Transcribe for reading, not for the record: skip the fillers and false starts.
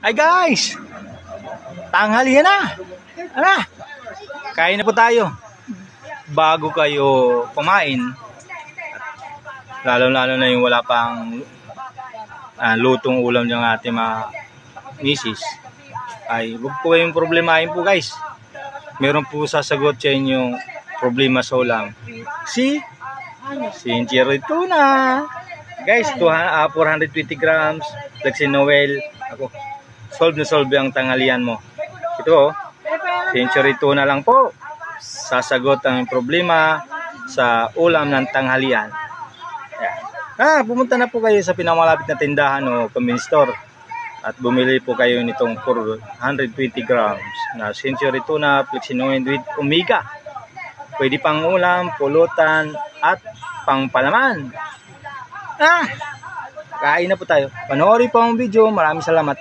Hi guys! Tanghalian na! Ano? Kain na po tayo. Bago kayo kumain, lalo-lalo na yung wala pang lutong ulam ng ating mga misis, ay huwag po kayong problemahin po guys. Meron po sasagot sa inyong problema sa ulam. Si Sincere Tuna. Guys, 420 grams. Flexi Noel. Ako, solve na solve ang tanghalian mo. Ito, Sincere Tuna lang po. Sasagot ang problema sa ulam ng tanghalian. Pumunta na po kayo sa pinakamalapit na tindahan o convenience store at bumili po kayo nitong 420 grams na Sincere Tuna Flexi Noel with Omega. Pwede pang ulam, pulutan at pang palaman. Kain na po tayo. Panoorin po ang video. Maraming salamat.